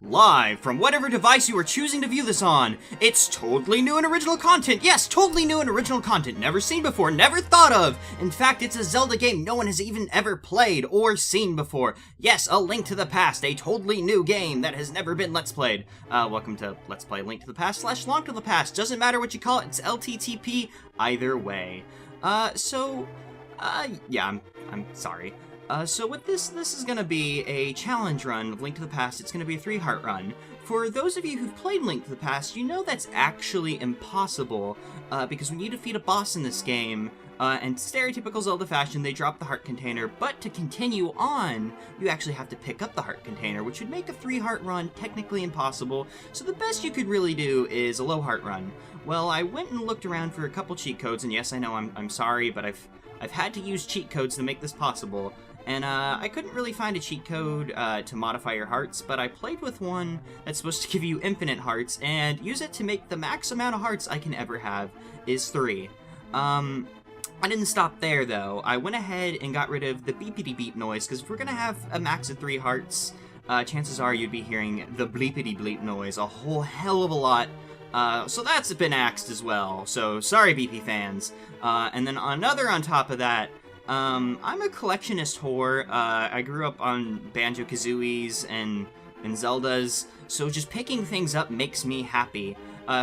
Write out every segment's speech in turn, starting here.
Live from whatever device you are choosing to view this on, it's totally new and original content. Yes, totally new and original content, never seen before, never thought of. In fact, it's a Zelda game no one has even ever played or seen before. Yes, A Link to the Past, a totally new game that has never been Let's Played. Welcome to Let's Play Link to the Past / Long to the Past. Doesn't matter what you call it, it's LTTP either way. Yeah, I'm sorry. So with this is gonna be a challenge run of Link to the Past. It's gonna be a 3-heart run. For those of you who've played Link to the Past, you know that's actually impossible, because when you defeat a boss in this game, and stereotypical Zelda fashion, they drop the heart container, but to continue on, you actually have to pick up the heart container, which would make a 3-heart run technically impossible, so the best you could really do is a low heart run. Well, I went and looked around for a couple cheat codes, and yes, I know I'm sorry, but I've had to use cheat codes to make this possible. And I couldn't really find a cheat code to modify your hearts, but I played with one that's supposed to give you infinite hearts, and use it to make the max amount of hearts I can ever have is 3. I didn't stop there, though. I went ahead and got rid of the beepity beep noise, because if we're going to have a max of 3 hearts, chances are you'd be hearing the bleepity bleep noise a whole hell of a lot. So that's been axed as well, so sorry BP fans. And then another on top of that, I'm a collectionist whore. I grew up on Banjo-Kazooies and Zeldas, so just picking things up makes me happy.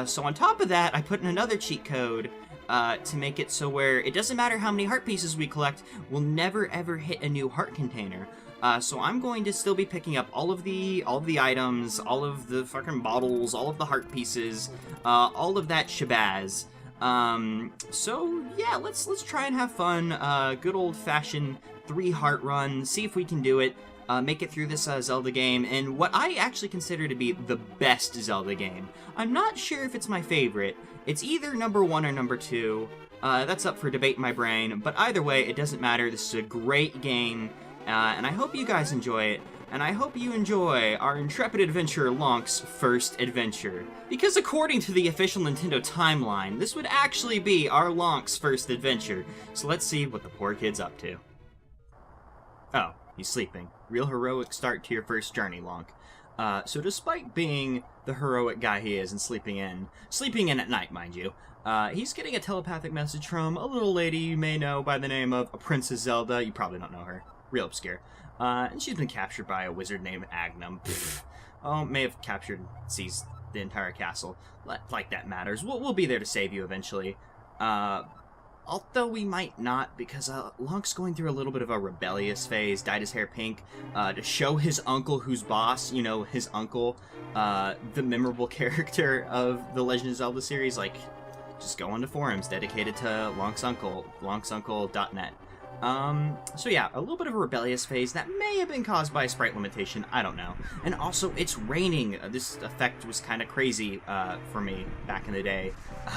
So on top of that, I put in another cheat code to make it so where it doesn't matter how many heart pieces we collect, we'll never ever hit a new heart container. So I'm going to still be picking up all of the items, all of the fucking bottles, all of the heart pieces, all of that shabazz. So yeah, let's try and have fun. Good old-fashioned 3-heart run. See if we can do it. Make it through this Zelda game, and what I actually consider to be the best Zelda game. I'm not sure if it's my favorite. It's either number 1 or number 2. That's up for debate in my brain, but either way, it doesn't matter. This is a great game, and I hope you guys enjoy it. And I hope you enjoy our intrepid adventurer Lonk's first adventure. Because according to the official Nintendo timeline, this would actually be our Lonk's first adventure. So let's see what the poor kid's up to. Oh, he's sleeping. Real heroic start to your first journey, Lonk. So despite being the heroic guy he is and sleeping in at night, mind you, he's getting a telepathic message from a little lady you may know by the name of Princess Zelda. You probably don't know her. Real obscure. And she's been captured by a wizard named Agnum. Oh, may have captured, seized the entire castle. Like that matters. We'll be there to save you eventually. Although we might not, because Lonk's going through a little bit of a rebellious phase, dyed his hair pink, to show his uncle who's boss, you know, his uncle, the memorable character of the Legend of Zelda series. Like, just go onto forums dedicated to Lonk's uncle, lonksuncle.net. So yeah, a little bit of a rebellious phase that may have been caused by a sprite limitation, I don't know. And also, it's raining. This effect was kind of crazy, for me back in the day.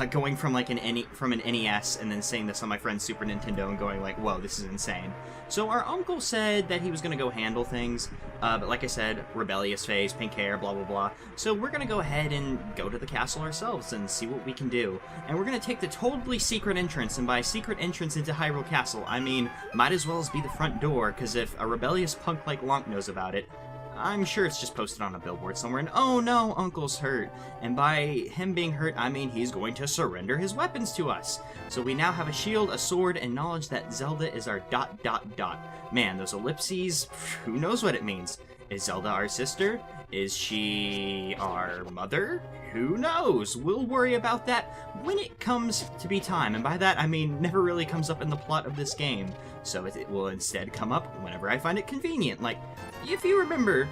Going from like an NES and then seeing this on my friend's Super Nintendo and going like, whoa, this is insane. So our uncle said that he was going to go handle things, but like I said, rebellious phase, pink hair, blah blah blah. So we're going to go ahead and go to the castle ourselves and see what we can do. And we're going to take the totally secret entrance, and by secret entrance into Hyrule Castle, I mean, might as well as be the front door, because if a rebellious punk like Lonk knows about it, I'm sure it's just posted on a billboard somewhere, and oh no, Uncle's hurt. And by him being hurt, I mean he's going to surrender his weapons to us. So we now have a shield, a sword, and knowledge that Zelda is our ... Man, those ellipses, who knows what it means? Is Zelda our sister? Is she our mother? Who knows? We'll worry about that when it comes to be time. And by that, I mean never really comes up in the plot of this game. So it will instead come up whenever I find it convenient. Like, if you remember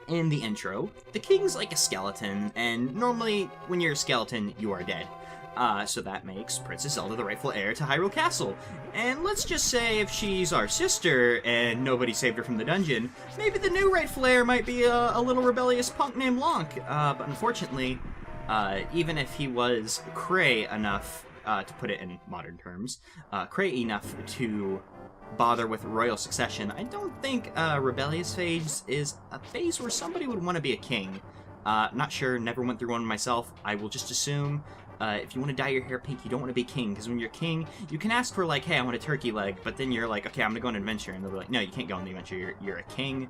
in the intro, the king's like a skeleton, and normally when you're a skeleton, you are dead. So that makes Princess Zelda the rightful heir to Hyrule Castle. And let's just say if she's our sister and nobody saved her from the dungeon, maybe the new rightful heir might be a little rebellious punk named Lonk. But unfortunately, even if he was cray enough, to put it in modern terms, cray enough to bother with royal succession, I don't think a rebellious phase is a phase where somebody would want to be a king. Not sure, never went through one myself. I will just assume If you want to dye your hair pink, you don't want to be king, because when you're king, you can ask for, like, hey, I want a turkey leg, but then you're like, okay, I'm going to go on an adventure, and they'll be like, no, you can't go on the adventure, you're a king.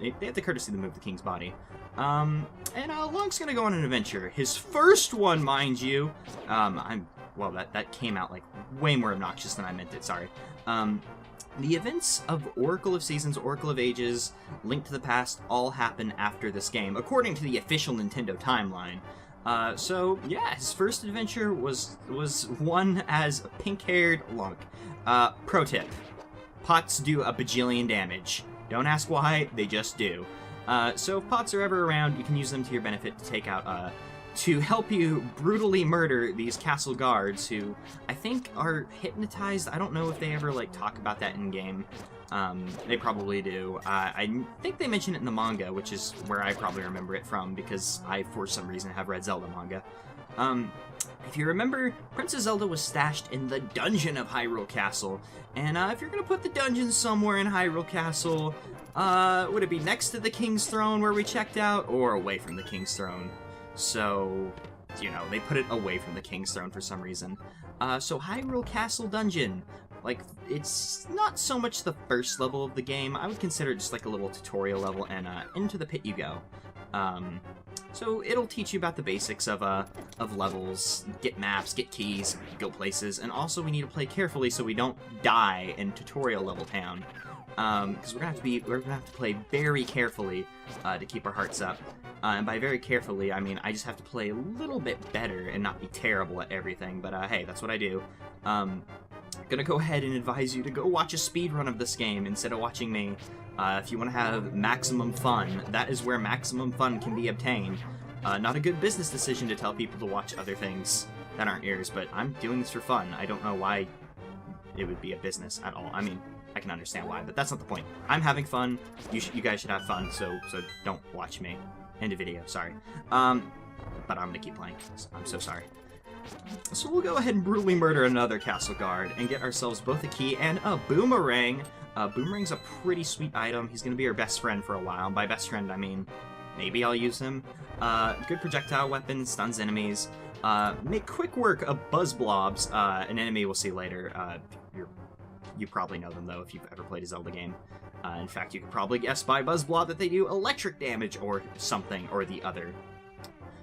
They have the courtesy to move the king's body. And Long's going to go on an adventure. His first one, mind you. Well, that came out, like, way more obnoxious than I meant it, sorry. The events of Oracle of Seasons, Oracle of Ages, Link to the Past all happen after this game, according to the official Nintendo timeline. So, yeah, his first adventure was one as a pink-haired Lunk. Pro tip. Pots do a bajillion damage. Don't ask why, they just do. So if pots are ever around, you can use them to your benefit to take out, to help you brutally murder these castle guards who I think are hypnotized. I don't know if they ever, like, talk about that in-game. They probably do. I think they mention it in the manga, which is where I probably remember it from, because I, for some reason, have read Zelda manga. If you remember, Princess Zelda was stashed in the dungeon of Hyrule Castle, and if you're gonna put the dungeon somewhere in Hyrule Castle, would it be next to the King's Throne where we checked out, or away from the King's Throne? So, you know, they put it away from the King's Throne for some reason. So Hyrule Castle Dungeon, like, it's not so much the first level of the game. I would consider it just like a little tutorial level, and into the pit you go. So it'll teach you about the basics of levels, get maps, get keys, go places, and also we need to play carefully so we don't die in tutorial level town. Because we're gonna have to play very carefully to keep our hearts up. And by very carefully, I mean I just have to play a little bit better and not be terrible at everything. But hey, that's what I do. Gonna go ahead and advise you to go watch a speedrun of this game instead of watching me. If you want to have maximum fun, that is where maximum fun can be obtained. Not a good business decision to tell people to watch other things that aren't yours, but I'm doing this for fun. I don't know why it would be a business at all. I mean, I can understand why, but that's not the point. I'm having fun. You guys should have fun, so don't watch me. End of video, sorry. But I'm gonna keep playing. I'm so sorry. So we'll go ahead and brutally murder another castle guard and get ourselves both a key and a boomerang. Boomerang's a pretty sweet item. He's gonna be our best friend for a while. By best friend, I mean maybe I'll use him. Good projectile weapon, stuns enemies. Make quick work of buzz blobs. An enemy we'll see later. You probably know them, though, if you've ever played a Zelda game. In fact, you could probably guess by Buzz Blob that they do electric damage or something or the other.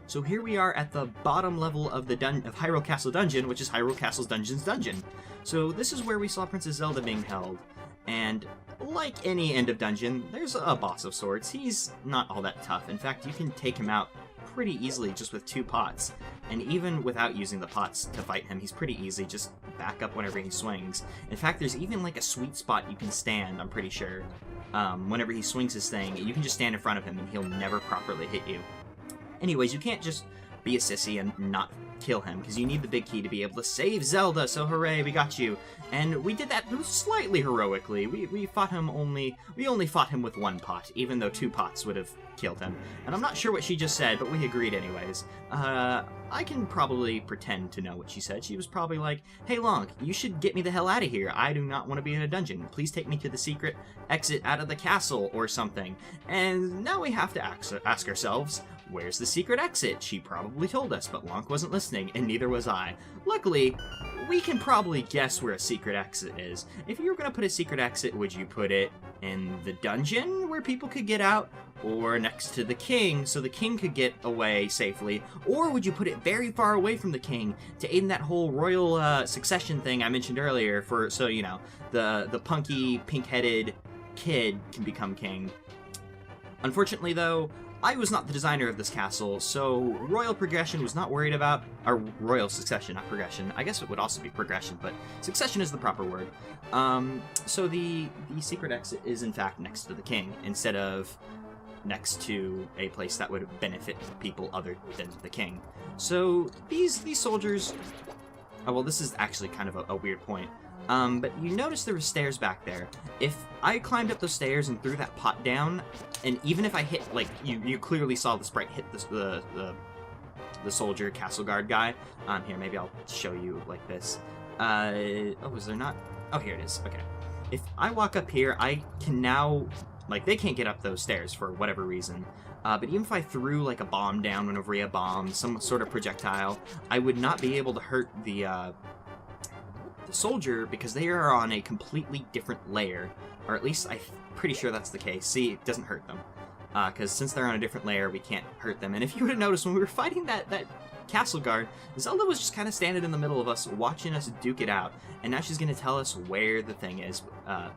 So here we are at the bottom level of the Hyrule Castle Dungeon, which is Hyrule Castle's Dungeon's Dungeon. So this is where we saw Princess Zelda being held. And like any end of dungeon, there's a boss of sorts. He's not all that tough. In fact, you can take him out pretty easily just with 2 pots. And even without using the pots to fight him, he's pretty easy. Just back up whenever he swings. In fact, there's even like a sweet spot you can stand, I'm pretty sure. Whenever he swings his thing, you can just stand in front of him and he'll never properly hit you. Anyways, you can't just be a sissy and not kill him, because you need the big key to be able to save Zelda, so hooray, we got you. And we did that slightly heroically. We only fought him with 1 pot, even though 2 pots would have killed him. And I'm not sure what she just said, but we agreed anyways. I can probably pretend to know what she said. She was probably like, hey Lonk, you should get me the hell out of here. I do not want to be in a dungeon. Please take me to the secret exit out of the castle or something. And now we have to ask ourselves, where's the secret exit? She probably told us, but Lonk wasn't listening, and neither was I. Luckily, we can probably guess where a secret exit is. If you were going to put a secret exit, would you put it in the dungeon where people could get out, or next to the king so the king could get away safely, or would you put it very far away from the king to aid in that whole royal succession thing I mentioned earlier, so you know, the punky pink-headed kid can become king? Unfortunately though, I was not the designer of this castle, so royal progression was not worried about, or royal succession, not progression. I guess it would also be progression, but succession is the proper word. So the secret exit is in fact next to the king, instead of next to a place that would benefit people other than the king. So these soldiers, oh well, this is actually kind of a weird point. But you notice there were stairs back there. If I climbed up those stairs and threw that pot down, and even if I hit, like, you clearly saw the sprite hit the soldier castle guard guy. Here, maybe I'll show you like this. Oh, is there not? Oh, here it is. Okay. If I walk up here, I can now Like, they can't get up those stairs for whatever reason. But even if I threw, like, a bomb down whenever we had bombs, some sort of projectile, I would not be able to hurt the soldier because they are on a completely different layer. Or at least I'm pretty sure that's the case. See, it doesn't hurt them. Because since they're on a different layer, we can't hurt them. And if you would have noticed, when we were fighting that castle guard, Zelda was just kind of standing in the middle of us, watching us duke it out. And now she's going to tell us where the thing is,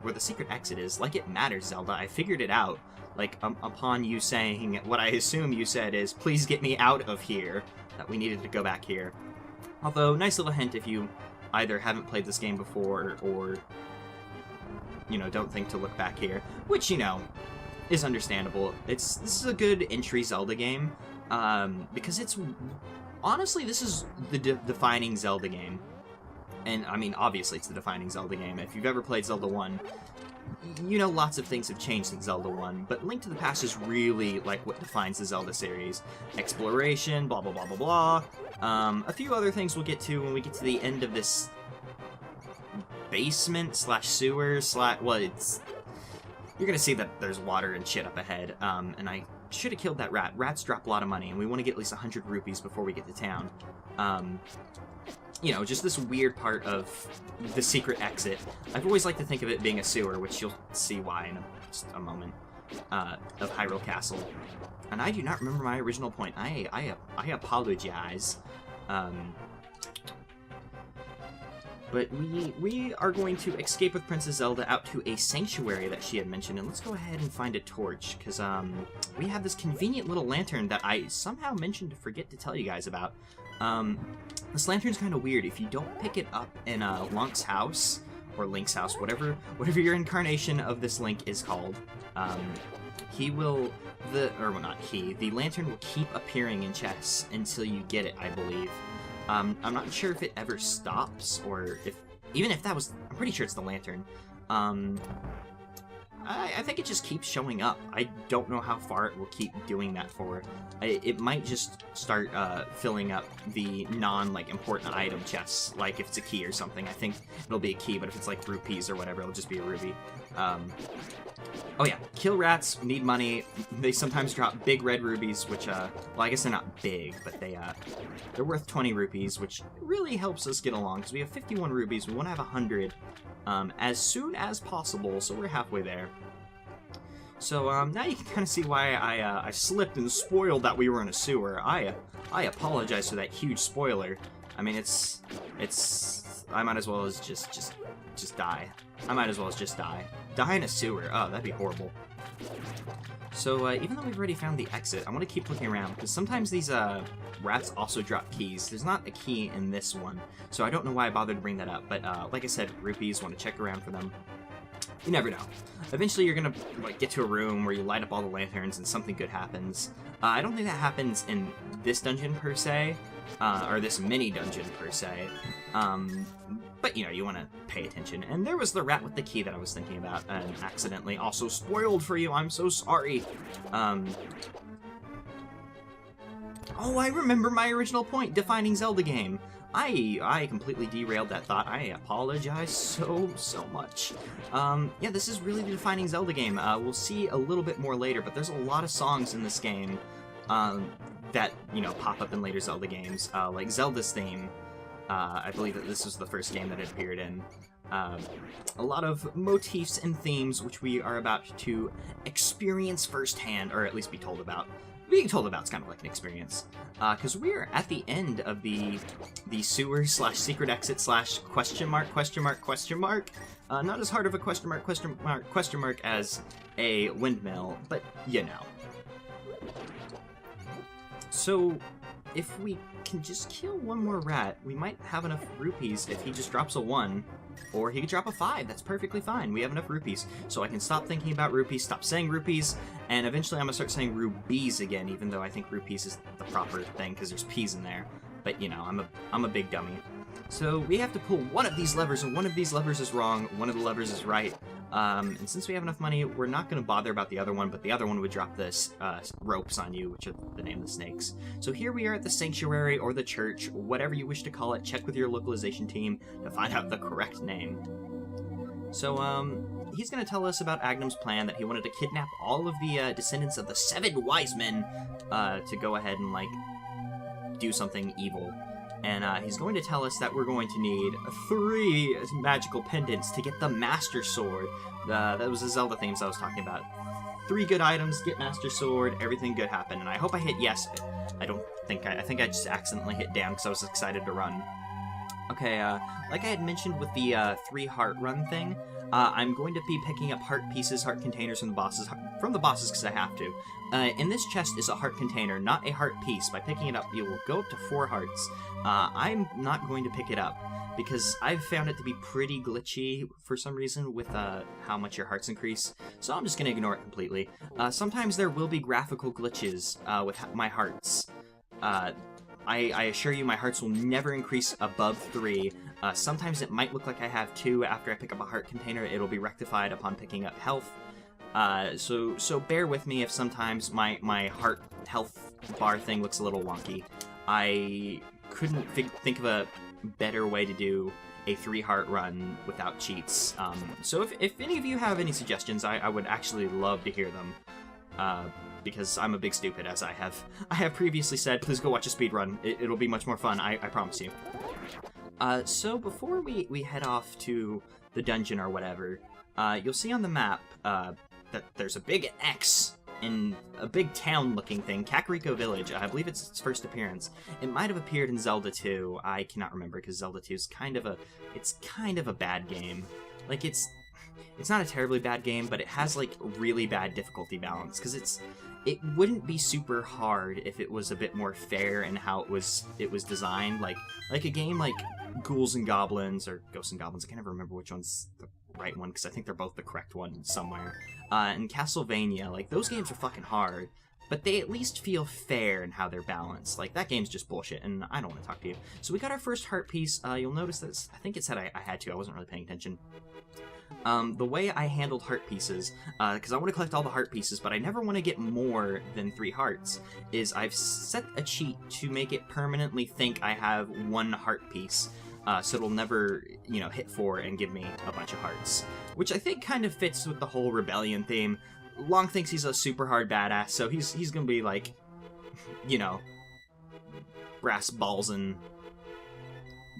where the secret exit is. Like it matters, Zelda. I figured it out. Like, upon you saying what I assume you said is, please get me out of here, that we needed to go back here. Although, nice little hint if you either haven't played this game before or, you know, don't think to look back here. Which, you know, is understandable. This is a good entry Zelda game, because it's... Honestly, this is the defining Zelda game. And, I mean, obviously it's the defining Zelda game. If you've ever played Zelda 1, you know lots of things have changed since Zelda 1, but Link to the Past is really, like, what defines the Zelda series. Exploration, blah, blah, blah, blah, blah. A few other things we'll get to when we get to the end of this basement slash sewer slash... Well, it's... You're gonna see that there's water and shit up ahead, and I should have killed that rat. Rats drop a lot of money, and we want to get at least 100 rupees before we get to town. You know, just this weird part of the secret exit. I've always liked to think of it being a sewer, which you'll see why in just a moment, of Hyrule Castle. And I do not remember my original point. I apologize. But we are going to escape with Princess Zelda out to a sanctuary that she had mentioned, and let's go ahead and find a torch, because we have this convenient little lantern that I somehow mentioned to forget to tell you guys about. This lantern's kind of weird. If you don't pick it up in Link's house, or Link's house, whatever your incarnation of this Link is called, he will, the lantern will keep appearing in chests until you get it, I believe. I'm not sure if it ever stops, or even if that was, I'm pretty sure it's the lantern. I think it just keeps showing up. I don't know how far it will keep doing that for. It might just start filling up the important item chests, like if it's a key or something. I think it'll be a key, but if it's like rupees or whatever, it'll just be a ruby. Oh yeah, kill rats, need money. They sometimes drop big red rubies, which, well, I guess they're not big, but they're worth 20 rupees, which really helps us get along, because we have 51 rubies, we want to have 100 as soon as possible, so we're halfway there. So, now you can kind of see why I slipped and spoiled that we were in a sewer. I apologize for that huge spoiler. I mean, I might as well as just die. I might as well as just die. Die in a sewer. Oh, that'd be horrible. So, even though we've already found the exit, I want to keep looking around, because sometimes these, rats also drop keys. There's not a key in this one, so I don't know why I bothered to bring that up, but, like I said, rupees, want to check around for them. You never know. Eventually you're gonna, like, get to a room where you light up all the lanterns and something good happens. I don't think that happens in this dungeon, per se, or this mini-dungeon, per se. But, you know, you want to pay attention. And there was the rat with the key that I was thinking about, and accidentally also spoiled for you. I'm so sorry. Oh, I remember my original point, defining Zelda game. I completely derailed that thought. I apologize so much. Yeah, this is really the defining Zelda game. We'll see a little bit more later, but there's a lot of songs in this game that, you know, pop up in later Zelda games, like Zelda's theme. I believe that this was the first game that it appeared in. A lot of motifs and themes which we are about to experience firsthand, or at least be told about. Being told about is kind of like an experience, because we're at the end of the sewer slash secret exit slash question mark. Not as hard of a question mark as a windmill, but you know. So, if we can just kill one more rat, we might have enough rupees if he just drops a 1, or he could drop a 5. That's perfectly fine. We have enough rupees. So I can stop thinking about rupees, stop saying rupees, and eventually I'm going to start saying rubies again, even though I think rupees is the proper thing, because there's peas in there. But, you know, I'm a big dummy. So we have to pull one of these levers, and one of these levers is wrong, one of the levers is right. And since we have enough money, we're not going to bother about the other one, but the other one would drop this ropes on you, which are the name of the snakes. So here we are at the sanctuary, or the church, whatever you wish to call it. Check with your localization team to find out the correct name. So, he's going to tell us about Agnum's plan that he wanted to kidnap all of the descendants of the 7 wise men to go ahead and, like, do something evil. And he's going to tell us that we're going to need 3 magical pendants to get the Master Sword. That was the Zelda themes I was talking about. 3 good items, get Master Sword, everything good happen. And I hope I hit yes, but I don't think I think I just accidentally hit down because I was excited to run. Okay, like I had mentioned with the 3 heart run thing, I'm going to be picking up heart pieces, heart containers from the bosses because I have to. In this chest is a heart container, not a heart piece. By picking it up, you will go up to 4 hearts. I'm not going to pick it up because I've found it to be pretty glitchy for some reason with how much your hearts increase, so I'm just going to ignore it completely. Sometimes there will be graphical glitches with my hearts. I assure you my hearts will never increase above 3. Sometimes it might look like I have 2 after I pick up a heart container. It'll be rectified upon picking up health. So bear with me if sometimes my heart health bar thing looks a little wonky. I couldn't think of a better way to do a 3 heart run without cheats. So if any of you have any suggestions, I would actually love to hear them. Because I'm a big stupid, as I have previously said. Please go watch a speedrun. It'll be much more fun, I promise you. So before we head off to the dungeon or whatever, you'll see on the map that there's a big X in a big town-looking thing, Kakariko Village. I believe it's its first appearance. It might have appeared in Zelda 2. I cannot remember because Zelda 2 is kind of a bad game. Like it's not a terribly bad game, but it has like really bad difficulty balance because it wouldn't be super hard if it was a bit more fair in how it was designed. Like a game like Ghouls and Goblins or Ghosts and Goblins. I can never remember which one's the right one because I think they're both the correct one somewhere. And Castlevania, like those games are fucking hard, but they at least feel fair in how they're balanced. Like that game's just bullshit, and I don't want to talk to you. So we got our first heart piece. You'll notice that I think it said I had to. I wasn't really paying attention. The way I handled heart pieces, because I want to collect all the heart pieces, but I never want to get more than 3 hearts, is I've set a cheat to make it permanently think I have 1 heart piece, so it'll never, hit 4 and give me a bunch of hearts. Which I think kind of fits with the whole rebellion theme. Long thinks he's a super hard badass, so he's gonna be like, brass balls and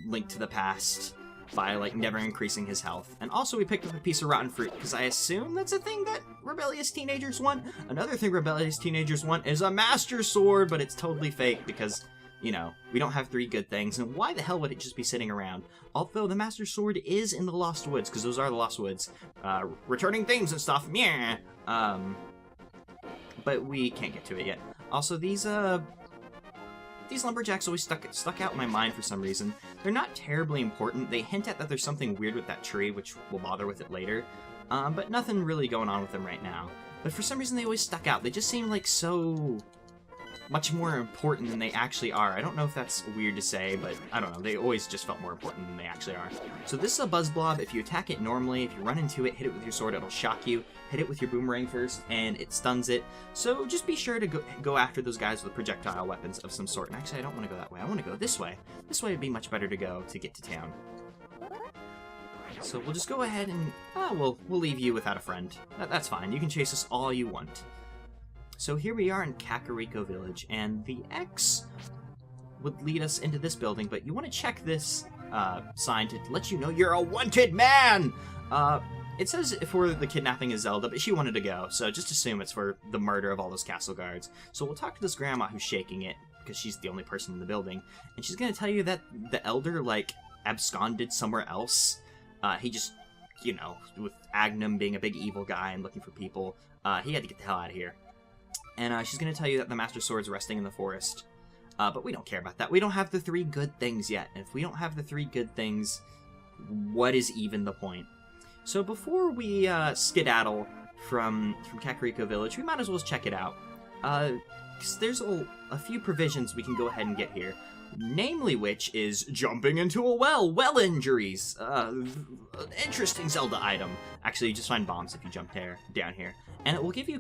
Link to the Past by, like, never increasing his health. And also we picked up a piece of rotten fruit, because I assume that's a thing that rebellious teenagers want. Another thing rebellious teenagers want is a Master Sword, but it's totally fake, because, we don't have 3 good things, and why the hell would it just be sitting around? Although the Master Sword is in the Lost Woods, because those are the Lost Woods. Returning themes and stuff, yeah. But we can't get to it yet. Also, these lumberjacks always stuck out in my mind for some reason. They're not terribly important. They hint at that there's something weird with that tree, which we'll bother with it later. But nothing really going on with them right now. But for some reason, they always stuck out. They just seem like so much more important than they actually are. I don't know if that's weird to say, but I don't know. They always just felt more important than they actually are. So this is a buzz blob. If you attack it normally, if you run into it, hit it with your sword, it'll shock you. Hit it with your boomerang first, and it stuns it. So just be sure to go after those guys with projectile weapons of some sort. And actually, I don't want to go that way. I want to go this way. This way would be much better to go to get to town. So we'll just go ahead and we'll leave you without a friend. That's fine. You can chase us all you want. So here we are in Kakariko Village, and the X would lead us into this building, but you want to check this sign to let you know you're a wanted man! It says for the kidnapping of Zelda, but she wanted to go, so just assume it's for the murder of all those castle guards. So we'll talk to this grandma who's shaking it, because she's the only person in the building, and she's going to tell you that the elder, like, absconded somewhere else. He just, with Agnum being a big evil guy and looking for people, he had to get the hell out of here. And she's going to tell you that the Master Sword's resting in the forest. But we don't care about that. We don't have the 3 good things yet. And if we don't have the 3 good things, what is even the point? So before we skedaddle from Kakariko Village, we might as well check it out. Because there's a few provisions we can go ahead and get here. Namely which is jumping into a well injuries. Interesting Zelda item. Actually, you just find bombs if you jump down here. And it will give you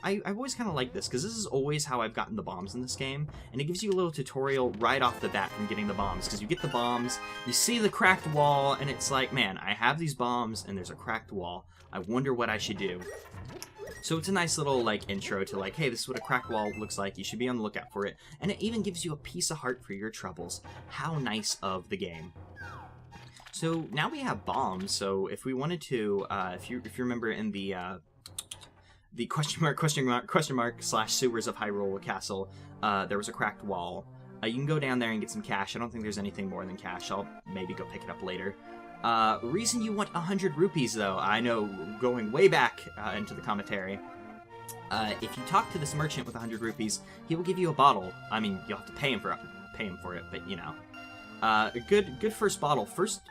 I've always kind of liked this, because this is always how I've gotten the bombs in this game, and it gives you a little tutorial right off the bat from getting the bombs, because you get the bombs, you see the cracked wall, and it's like, man, I have these bombs, and there's a cracked wall. I wonder what I should do. So it's a nice little, like, intro to, like, hey, this is what a cracked wall looks like. You should be on the lookout for it. And it even gives you a piece of heart for your troubles. How nice of the game. So now we have bombs. So if we wanted to, if you remember in the question mark / sewers of Hyrule Castle, there was a cracked wall. You can go down there and get some cash. I don't think there's anything more than cash. I'll maybe go pick it up later. Reason you want 100 rupees, though, I know, going way back into the commentary, if you talk to this merchant with 100 rupees, he will give you a bottle. I mean, you'll have to pay him for it, but, you know. A good first bottle. First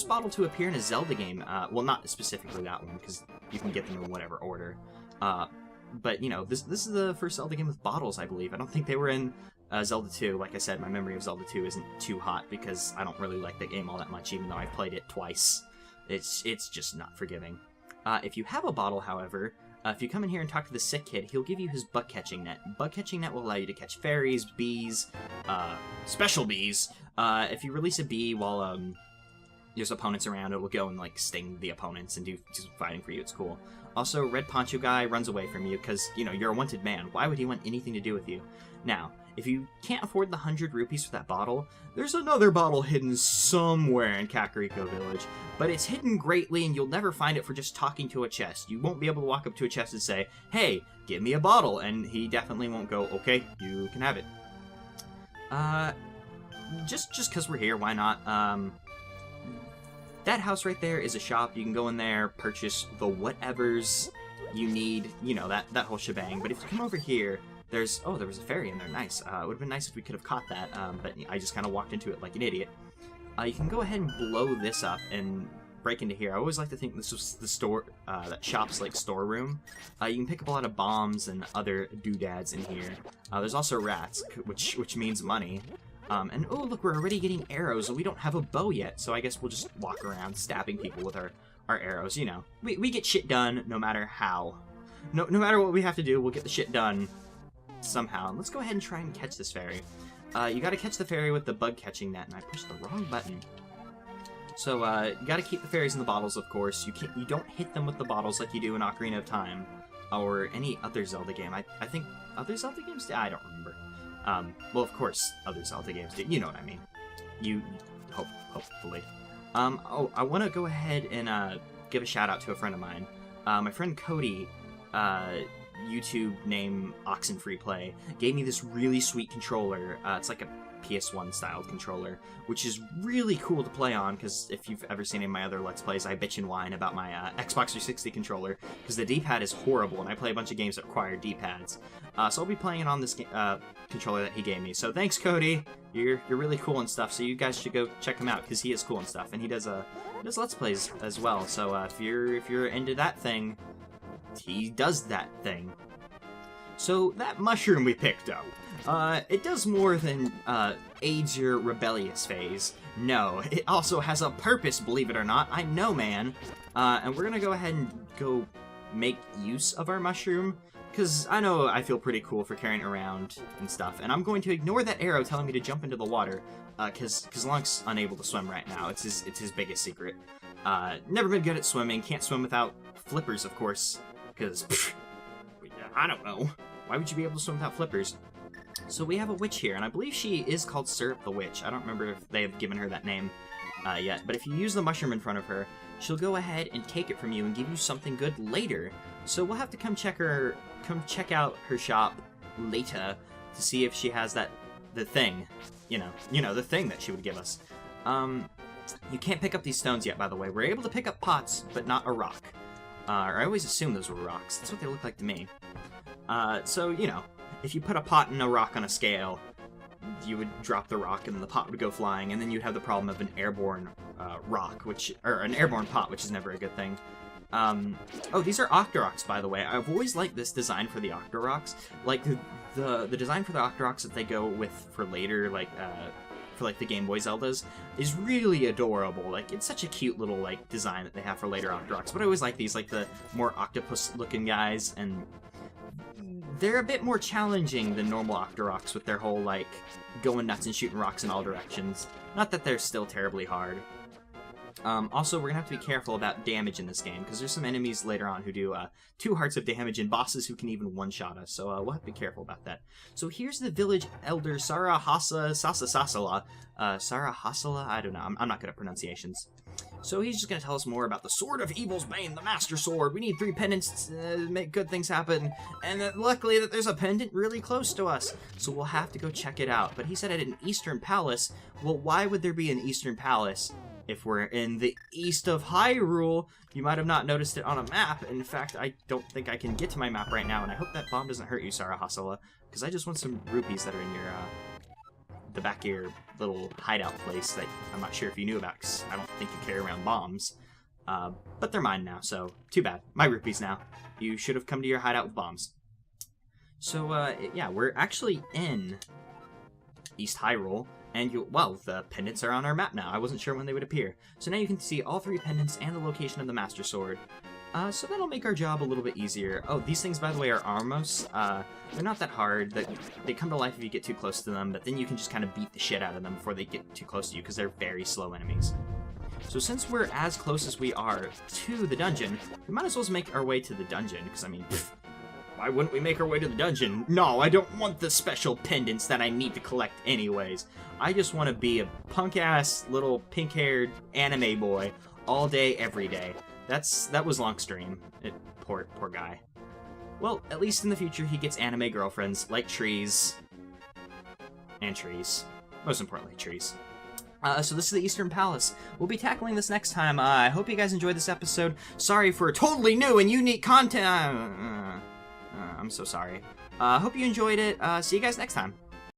bottle to appear in a Zelda game. Well, not specifically that one, because you can get them in whatever order. But, you know, this is the first Zelda game with bottles, I believe. I don't think they were in Zelda 2. Like I said, my memory of Zelda 2 isn't too hot because I don't really like the game all that much, even though I've played it twice. It's just not forgiving. If you have a bottle, however, if you come in here and talk to the sick kid, he'll give you his bug catching net. Bug catching net will allow you to catch fairies, bees, special bees. If you release a bee while there's opponents around, it will go and like sting the opponents and do some fighting for you. It's cool. Also, Red Poncho guy runs away from you because, you know, you're a wanted man. Why would he want anything to do with you? Now, if you can't afford the 100 rupees for that bottle, there's another bottle hidden somewhere in Kakariko Village, but it's hidden greatly and you'll never find it for just talking to a chest. You won't be able to walk up to a chest and say, hey, give me a bottle, and he definitely won't go, okay, you can have it. Just because we're here, why not? That house right there is a shop. You can go in there, purchase the whatevers you need, you know, that whole shebang. But if you come over here, there was a fairy in there. Nice. It would have been nice if we could have caught that, but I just kind of walked into it like an idiot. You can go ahead and blow this up and break into here. I always like to think this was the store, that shop's like storeroom. You can pick up a lot of bombs and other doodads in here. There's also rats, which means money. And oh, look, we're already getting arrows, and we don't have a bow yet, so I guess we'll just walk around stabbing people with our arrows, you know. We get shit done no matter how. No matter what we have to do, we'll get the shit done somehow. Let's go ahead and try and catch this fairy. You gotta catch the fairy with the bug catching net, and I pushed the wrong button. So, you gotta keep the fairies in the bottles, of course. You don't hit them with the bottles like you do in Ocarina of Time, or any other Zelda game. I think other Zelda games? I don't remember. Well, of course, other Zelda games do. You know what I mean. Hopefully. Oh, I want to go ahead and give a shout out to a friend of mine. My friend Cody, YouTube name Oxenfreeplay, gave me this really sweet controller. It's like a PS1 styled controller, which is really cool to play on, because if you've ever seen any of my other Let's Plays, I bitch and whine about my Xbox 360 controller, because the D-pad is horrible, and I play a bunch of games that require D-pads. So I'll be playing it on this controller that he gave me. So thanks, Cody. You're really cool and stuff, so you guys should go check him out, because he is cool and stuff, and he does Let's Plays as well. So if you're into that thing, he does that thing. So that mushroom we picked up, it does more than aids your rebellious phase. No, it also has a purpose, believe it or not. I know, man. And we're gonna go ahead and go make use of our mushroom, because I know I feel pretty cool for carrying it around and stuff. And I'm going to ignore that arrow telling me to jump into the water, because Lunk's unable to swim right now. It's his biggest secret. Never been good at swimming. Can't swim without flippers, of course, because I don't know. Why would you be able to swim without flippers? So we have a witch here, and I believe she is called Syrup the Witch. I don't remember if they have given her that name yet, but if you use the mushroom in front of her, she'll go ahead and take it from you and give you something good later. So we'll have to come check out her shop later to see if she has the thing, you know, the thing that she would give us. You can't pick up these stones yet, by the way. We're able to pick up pots, but not a rock. Or I always assumed those were rocks. That's what they look like to me. So, you know, if you put a pot and a rock on a scale, you would drop the rock and the pot would go flying, and then you'd have the problem of an airborne rock, or an airborne pot, which is never a good thing. Oh, these are Octoroks, by the way. I've always liked this design for the Octoroks. Like, the design for the Octoroks that they go with for later, like, for, like, the Game Boy Zeldas, is really adorable. Like, it's such a cute little, like, design that they have for later Octoroks. But I always like these, like, the more octopus-looking guys, and they're a bit more challenging than normal Octoroks with their whole, like, going nuts and shooting rocks in all directions. Not that they're still terribly hard. Also, we're gonna have to be careful about damage in this game, because there's some enemies later on who do 2 hearts of damage, and bosses who can even one-shot us, so we'll have to be careful about that. So here's the village elder, Sarahasala. I don't know, I'm not good at pronunciations. So he's just gonna tell us more about the Sword of Evil's Bane, the Master Sword. We need 3 pendants to make good things happen, and luckily that there's a pendant really close to us, so we'll have to go check it out. But he said at an Eastern Palace. Well, why would there be an Eastern Palace if we're in the east of Hyrule? You might have not noticed it on a map. In fact, I don't think I can get to my map right now, and I hope that bomb doesn't hurt you, Sarahasala, because I just want some rupees that are in your, the back of your little hideout place that I'm not sure if you knew about, because I don't think you carry around bombs. But they're mine now, so too bad. My rupees now. You should have come to your hideout with bombs. So, yeah, we're actually in East Hyrule. And well, the pendants are on our map now. I wasn't sure when they would appear. So now you can see all 3 pendants and the location of the Master Sword. So that'll make our job a little bit easier. Oh, these things, by the way, are Armos. They're not that hard. They come to life if you get too close to them, but then you can just kind of beat the shit out of them before they get too close to you, because they're very slow enemies. So since we're as close as we are to the dungeon, we might as well make our way to the dungeon, because, I mean, why wouldn't we make our way to the dungeon? No, I don't want the special pendants that I need to collect anyways. I just want to be a punk-ass little pink-haired anime boy all day, every day. That was Longstream. Poor guy. Well, at least in the future he gets anime girlfriends, like trees. And trees. Most importantly, trees. So this is the Eastern Palace. We'll be tackling this next time. I hope you guys enjoyed this episode. Sorry for totally new and unique content. I'm so sorry. Hope you enjoyed it. See you guys next time.